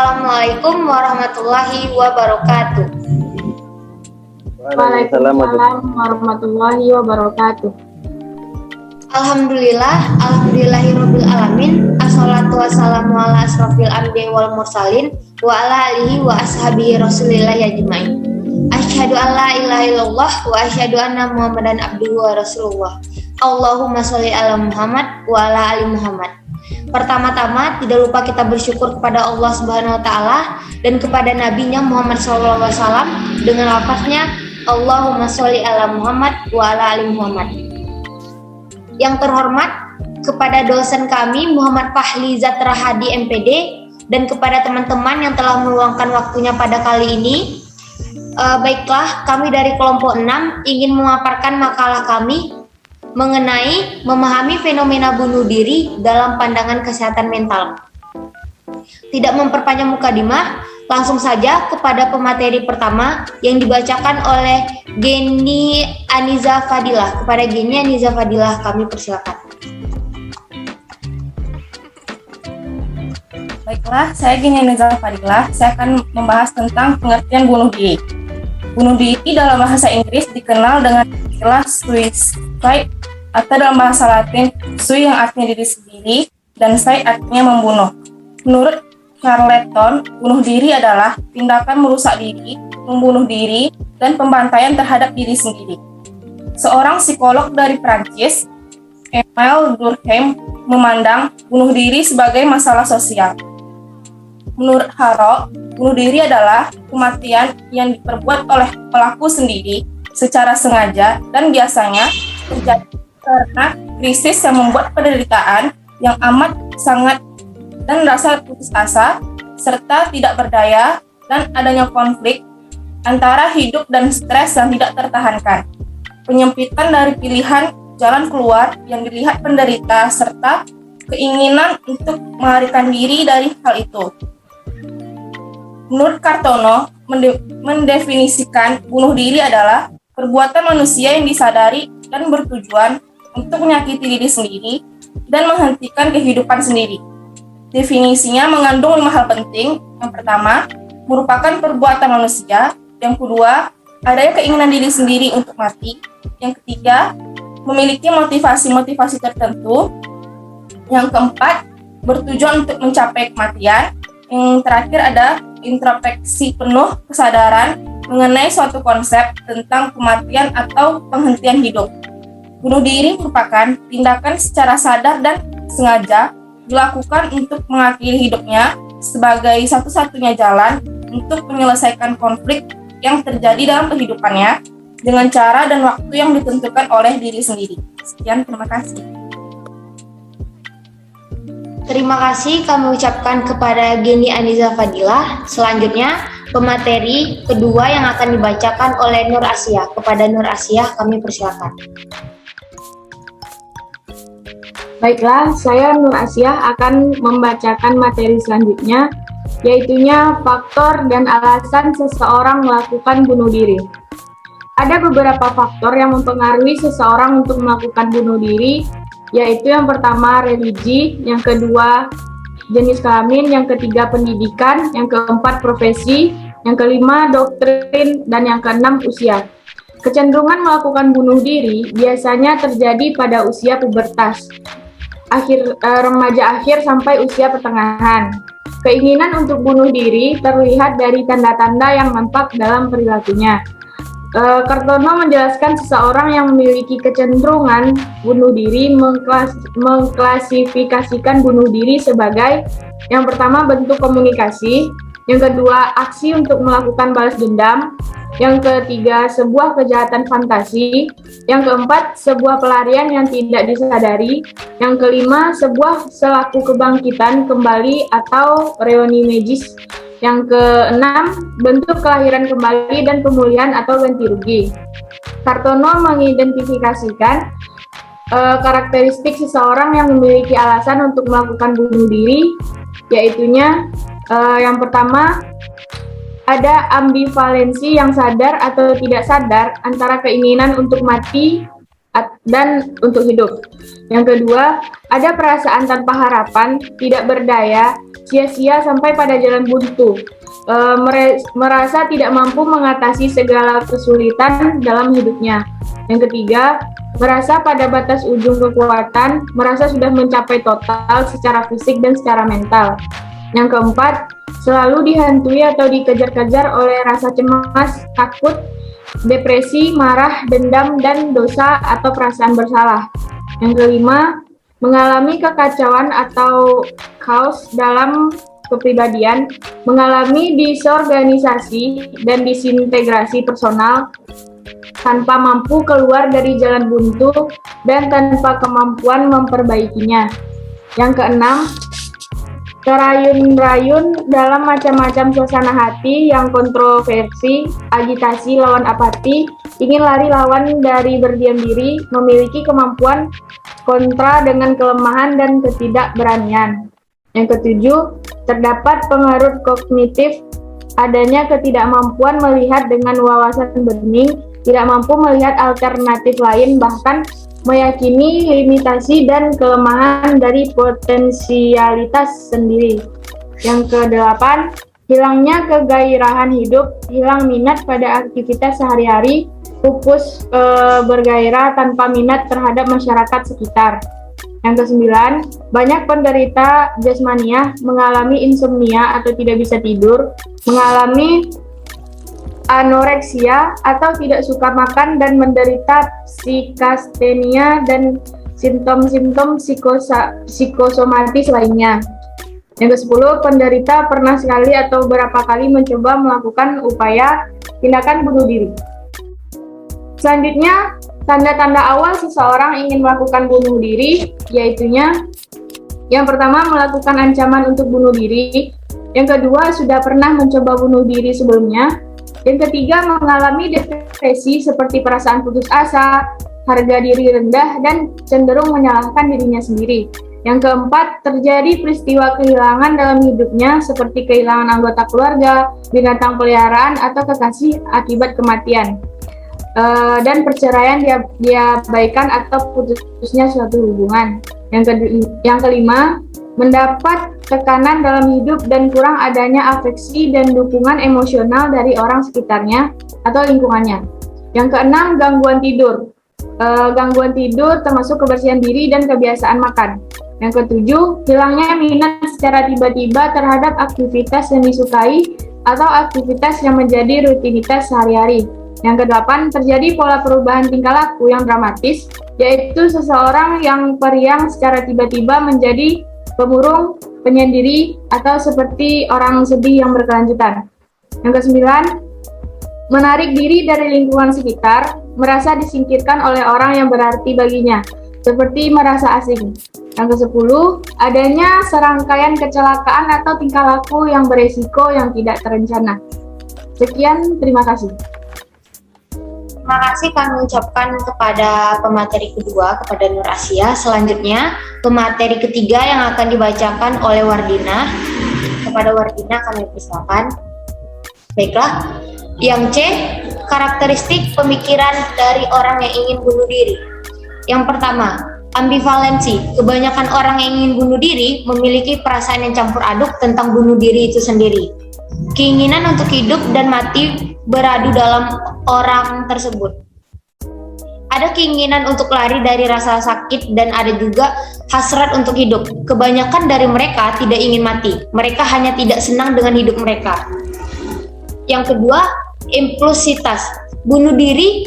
Assalamualaikum warahmatullahi wabarakatuh. Waalaikumsalam warahmatullahi wabarakatuh. Alhamdulillahirabbil alamin. Assalatu wassalamu ala asrofil anbiya'i wal mursalin wa ala alihi wa ashabihi rasulillahi ajmain. Asyhadu an la ilaha illallah wa asyhadu anna Muhammadan abduhu wa rasulullah. Allahumma sholli ala Muhammad wa ala ali Muhammad. Pertama-tama tidak lupa kita bersyukur kepada Allah Subhanahu wa taala dan kepada nabinya Muhammad sallallahu alaihi wasallam dengan lafaznya Allahumma sholli ala Muhammad wa ala ali Muhammad. Yang terhormat kepada dosen kami Muhammad Fahli Zatra Hadi MPD dan kepada teman-teman yang telah meluangkan waktunya pada kali ini. Baiklah, kami dari kelompok 6 ingin memaparkan makalah kami mengenai memahami fenomena bunuh diri dalam pandangan kesehatan mental. Tidak memperpanjang mukadimah, langsung saja kepada pemateri pertama yang dibacakan oleh Geni Aniza Fadilah. Kepada Geni Aniza Fadilah kami persilakan. Baiklah, saya Geni Aniza Fadilah. Saya akan membahas tentang pengertian bunuh diri. Bunuh diri dalam bahasa Inggris dikenal dengan istilah suicide atau dalam bahasa Latin sui yang artinya diri sendiri dan side artinya membunuh. Menurut Charleton, bunuh diri adalah tindakan merusak diri, membunuh diri, dan pembantaian terhadap diri sendiri. Seorang psikolog dari Prancis, Emile Durkheim, memandang bunuh diri sebagai masalah sosial. Menurut Harold, bunuh diri adalah kematian yang diperbuat oleh pelaku sendiri secara sengaja dan biasanya terjadi karena krisis yang membuat penderitaan yang amat sangat dan rasa putus asa, serta tidak berdaya dan adanya konflik antara hidup dan stres yang tidak tertahankan. Penyempitan dari pilihan jalan keluar yang dilihat penderita serta keinginan untuk melarikan diri dari hal itu. Menurut Kartono, mendefinisikan bunuh diri adalah perbuatan manusia yang disadari dan bertujuan untuk menyakiti diri sendiri dan menghentikan kehidupan sendiri. Definisinya mengandung 5 hal penting. Yang pertama, merupakan perbuatan manusia. Yang kedua, adanya keinginan diri sendiri untuk mati. Yang ketiga, memiliki motivasi-motivasi tertentu. Yang keempat, bertujuan untuk mencapai kematian. Yang terakhir ada introspeksi penuh kesadaran mengenai suatu konsep tentang kematian atau penghentian hidup. Bunuh diri merupakan tindakan secara sadar dan sengaja dilakukan untuk mengakhiri hidupnya sebagai satu-satunya jalan untuk menyelesaikan konflik yang terjadi dalam kehidupannya dengan cara dan waktu yang ditentukan oleh diri sendiri. Sekian, terima kasih. Terima kasih kami ucapkan kepada Geni Aniza Fadilah. Selanjutnya, pemateri kedua yang akan dibacakan oleh Nur Asia. Kepada Nur Asia kami persilakan. Baiklah, saya Nur Asia akan membacakan materi selanjutnya, yaitunya faktor dan alasan seseorang melakukan bunuh diri. Ada beberapa faktor yang mempengaruhi seseorang untuk melakukan bunuh diri, yaitu yang pertama religi, yang kedua jenis kelamin, yang ketiga pendidikan, yang keempat profesi, yang kelima doktrin, dan yang keenam usia. Kecenderungan melakukan bunuh diri biasanya terjadi pada usia pubertas, remaja akhir sampai usia pertengahan. Keinginan untuk bunuh diri terlihat dari tanda-tanda yang nampak dalam perilakunya. Kartono menjelaskan seseorang yang memiliki kecenderungan bunuh diri mengklasifikasikan bunuh diri sebagai yang pertama bentuk komunikasi, yang kedua aksi untuk melakukan balas dendam, yang ketiga sebuah kejahatan fantasi, yang keempat sebuah pelarian yang tidak disadari, yang kelima sebuah selaku kebangkitan kembali atau reuni magis, yang keenam bentuk kelahiran kembali dan pemulihan atau ganti rugi. Kartono mengidentifikasikan karakteristik seseorang yang memiliki alasan untuk melakukan bunuh diri, yaitunya yang pertama ada ambivalensi yang sadar atau tidak sadar antara keinginan untuk mati dan untuk hidup. Yang kedua, ada perasaan tanpa harapan, tidak berdaya, sia-sia sampai pada jalan buntu. Merasa tidak mampu mengatasi segala kesulitan dalam hidupnya. Yang ketiga, merasa pada batas ujung kekuatan, merasa sudah mencapai total secara fisik dan secara mental. Yang keempat, selalu dihantui atau dikejar-kejar oleh rasa cemas, takut, depresi, marah, dendam, dan dosa atau perasaan bersalah. Yang kelima, mengalami kekacauan atau chaos dalam kepribadian, mengalami disorganisasi dan disintegrasi personal, tanpa mampu keluar dari jalan buntu dan tanpa kemampuan memperbaikinya. Yang keenam, terayun-rayun dalam macam-macam suasana hati yang kontroversi, agitasi lawan apati, ingin lari lawan dari berdiam diri, memiliki kemampuan kontra dengan kelemahan dan ketidakberanian. Yang ketujuh, terdapat pengaruh kognitif, adanya ketidakmampuan melihat dengan wawasan bening, tidak mampu melihat alternatif lain, bahkan meyakini limitasi dan kelemahan dari potensialitas sendiri. Yang kedelapan, hilangnya kegairahan hidup, hilang minat pada aktivitas sehari-hari, pupus bergairah tanpa minat terhadap masyarakat sekitar. Yang kesembilan, banyak penderita jasmania mengalami insomnia atau tidak bisa tidur, mengalami anoreksia atau tidak suka makan dan menderita psikastenia dan simptom-simptom psikosomatis lainnya. Yang ke-10, penderita pernah sekali atau beberapa kali mencoba melakukan upaya tindakan bunuh diri. Selanjutnya, tanda-tanda awal seseorang ingin melakukan bunuh diri, yaitunya yang pertama, melakukan ancaman untuk bunuh diri. Yang kedua, sudah pernah mencoba bunuh diri sebelumnya. Yang ketiga, mengalami depresi seperti perasaan putus asa, harga diri rendah, dan cenderung menyalahkan dirinya sendiri. Yang keempat, terjadi peristiwa kehilangan dalam hidupnya seperti kehilangan anggota keluarga, binatang peliharaan, atau kekasih akibat kematian. Dan perceraian, diabaikan, atau putusnya suatu hubungan. Yang kelima, mendapat tekanan dalam hidup dan kurang adanya afeksi dan dukungan emosional dari orang sekitarnya atau lingkungannya. Yang keenam, gangguan tidur. Gangguan tidur termasuk kebersihan diri dan kebiasaan makan. Yang ketujuh, hilangnya minat secara tiba-tiba terhadap aktivitas yang disukai atau aktivitas yang menjadi rutinitas sehari-hari. Yang kedelapan, terjadi pola perubahan tingkah laku yang dramatis, yaitu seseorang yang periang secara tiba-tiba menjadi pemurung, penyendiri, atau seperti orang sedih yang berkelanjutan. Yang kesembilan, menarik diri dari lingkungan sekitar, merasa disingkirkan oleh orang yang berarti baginya, seperti merasa asing. Yang ke-10, adanya serangkaian kecelakaan atau tingkah laku yang beresiko yang tidak terencana. Sekian, terima kasih. Terima kasih kami ucapkan kepada pemateri kedua, kepada Nur Asia. Selanjutnya, pemateri ketiga yang akan dibacakan oleh Wardina. Kepada Wardina kami persilakan. Baiklah, yang C, karakteristik pemikiran dari orang yang ingin bunuh diri. Yang pertama, ambivalensi. Kebanyakan orang yang ingin bunuh diri memiliki perasaan yang campur aduk tentang bunuh diri itu sendiri. Keinginan untuk hidup dan mati beradu dalam orang tersebut. Ada keinginan untuk lari dari rasa sakit dan ada juga hasrat untuk hidup. Kebanyakan dari mereka tidak ingin mati. Mereka hanya tidak senang dengan hidup mereka. Yang kedua, impulsitas. Bunuh diri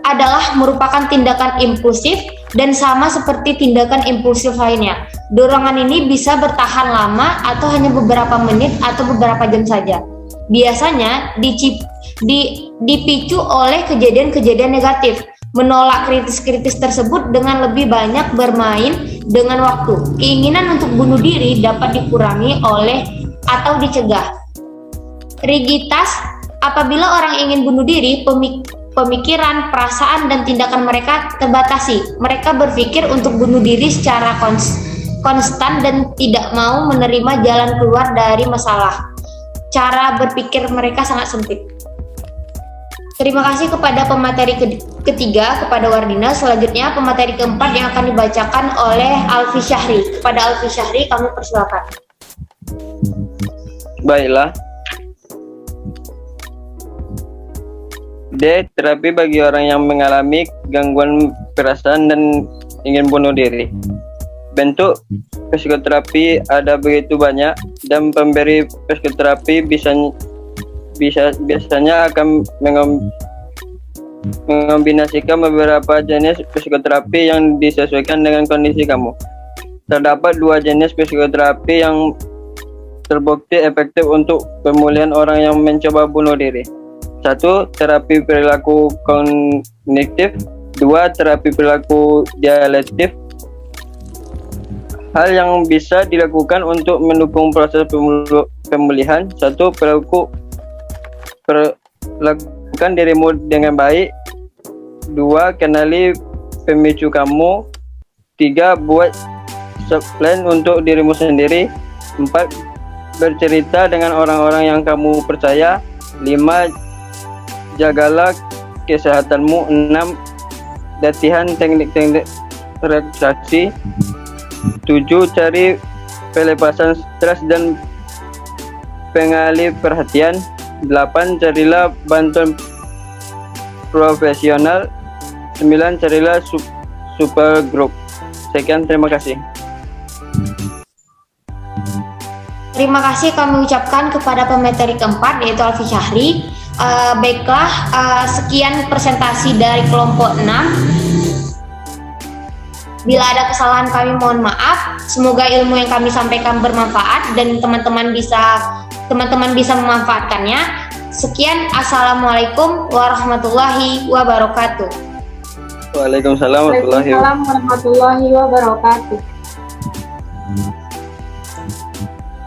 adalah merupakan tindakan impulsif dan sama seperti tindakan impulsif lainnya. Dorongan ini bisa bertahan lama atau hanya beberapa menit atau beberapa jam saja. Biasanya dipicu oleh kejadian-kejadian negatif. Menolak kritis-kritis tersebut dengan lebih banyak bermain dengan waktu. Keinginan untuk bunuh diri dapat dikurangi oleh atau dicegah. Rigiditas. Apabila orang ingin bunuh diri, pemikiran, perasaan, dan tindakan mereka terbatasi. Mereka berpikir untuk bunuh diri secara konstan dan tidak mau menerima jalan keluar dari masalah. Cara berpikir mereka sangat sempit. Terima kasih kepada pemateri ketiga, kepada Wardina. Selanjutnya pemateri keempat yang akan dibacakan oleh Alfi Syahri. Kepada Alfi Syahri kami persilakan. Baiklah. D. Terapi bagi orang yang mengalami gangguan perasaan dan ingin bunuh diri. Bentuk psikoterapi ada begitu banyak dan pemberi psikoterapi biasanya akan mengombinasikan beberapa jenis psikoterapi yang disesuaikan dengan kondisi kamu. Terdapat 2 jenis psikoterapi yang terbukti efektif untuk pemulihan orang yang mencoba bunuh diri. 1. Terapi perilaku kognitif. 2. Terapi perilaku dialektif. Hal yang bisa dilakukan untuk mendukung proses pemulihan. 1. Perlakukan dirimu dengan baik. 2. Kenali pemicu kamu. 3. Buat plan untuk dirimu sendiri. 4. Bercerita dengan orang-orang yang kamu percaya. 5. Jagalah kesehatanmu. 6. Latihan teknik-teknik relaksasi. 7. Cari pelepasan stres dan pengalih perhatian. 8. Carilah bantuan profesional. 9. Carilah support group. Sekian, terima kasih. Terima kasih kami ucapkan kepada pemateri keempat, yaitu Alfi Syahri. Baiklah, sekian presentasi dari kelompok 6. Bila ada kesalahan kami mohon maaf. Semoga ilmu yang kami sampaikan bermanfaat dan teman-teman bisa memanfaatkannya. Sekian, assalamualaikum warahmatullahi wabarakatuh. Waalaikumsalam warahmatullahi wabarakatuh. Waalaikumsalam warahmatullahi wabarakatuh.